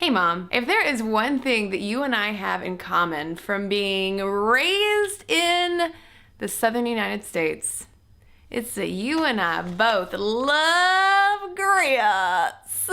Hey Mom, if there is one thing that you and I have in common from being raised in the southern United States, it's that you and I both love grits.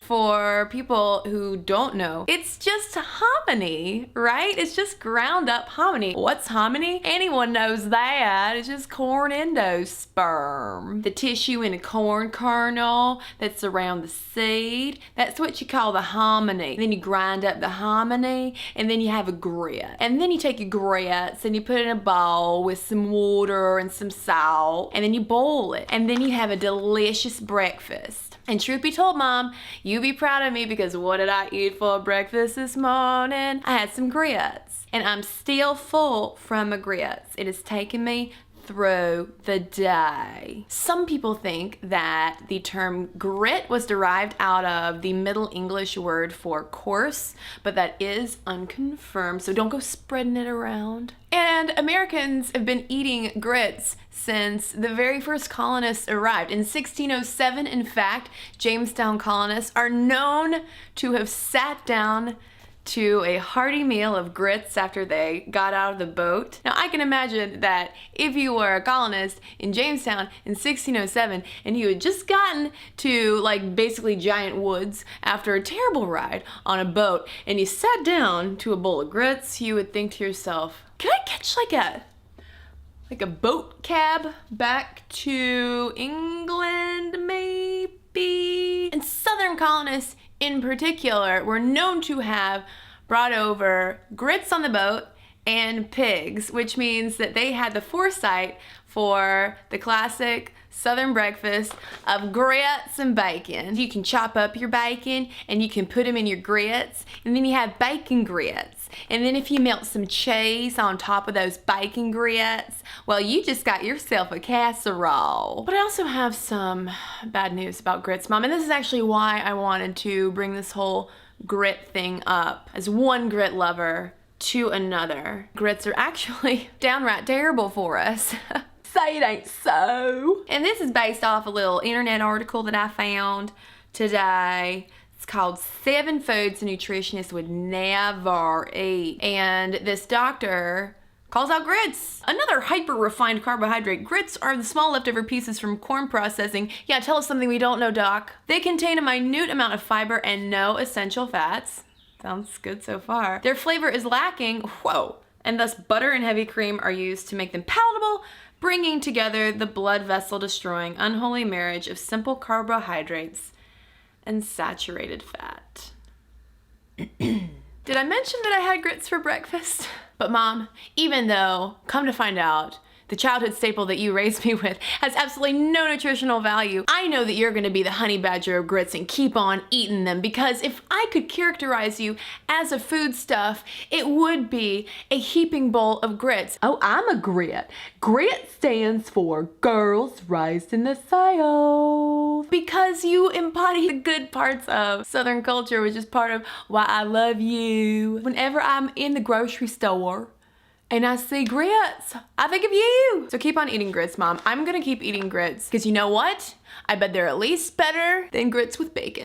For people who don't know, it's just hominy, right? It's just ground up hominy. What's hominy? Anyone knows that. It's just corn endosperm. The tissue in a corn kernel that's around the seed. That's what you call the hominy. Then you grind up the hominy and then you have a grit. And then you take your grits and you put it in a bowl with some water and some salt and then you boil it. And then you have a delicious breakfast. And truth be told, Mom, you be proud of me because what did I eat for breakfast this morning? I had some grits. And I'm still full from my grits. It has taken me through the day. Some people think that the term grit was derived out of the Middle English word for coarse, but that is unconfirmed, so don't go spreading it around. And Americans have been eating grits since the very first colonists arrived. In 1607, in fact, Jamestown colonists are known to have sat down to a hearty meal of grits after they got out of the boat. Now I can imagine that if you were a colonist in Jamestown in 1607 and you had just gotten to like basically giant woods after a terrible ride on a boat and you sat down to a bowl of grits, you would think to yourself, can I catch like a boat cab back to England maybe? And Southern colonists in particular were known to have brought over grits on the boat and pigs, which means that they had the foresight for the classic Southern breakfast of grits and bacon. You can chop up your bacon and you can put them in your grits, and then you have bacon grits. And then if you melt some cheese on top of those bacon grits, well, you just got yourself a casserole. But I also have some bad news about grits, Mom, and this is actually why I wanted to bring this whole grit thing up as one grit lover to another. Grits are actually downright terrible for us. Say it ain't so. And this is based off a little internet article that I found today. It's called 7 Foods a Nutritionist Would Never Eat. And this doctor calls out grits. Another hyper-refined carbohydrate. Grits are the small leftover pieces from corn processing. Yeah, tell us something we don't know, Doc. They contain a minute amount of fiber and no essential fats. Sounds good so far. Their flavor is lacking, whoa, and thus butter and heavy cream are used to make them palatable, bringing together the blood vessel destroying unholy marriage of simple carbohydrates and saturated fat. Did I mention that I had grits for breakfast? But Mom, even though, come to find out, the childhood staple that you raised me with has absolutely no nutritional value, I know that you're gonna be the honey badger of grits and keep on eating them, because if I could characterize you as a foodstuff, it would be a heaping bowl of grits. Oh, I'm a grit. Grit stands for girls raised in the South. Because you embody the good parts of Southern culture, which is part of why I love you. Whenever I'm in the grocery store, and I see grits, I think of you. So keep on eating grits, Mom. I'm gonna keep eating grits, because you know what? I bet they're at least better than grits with bacon.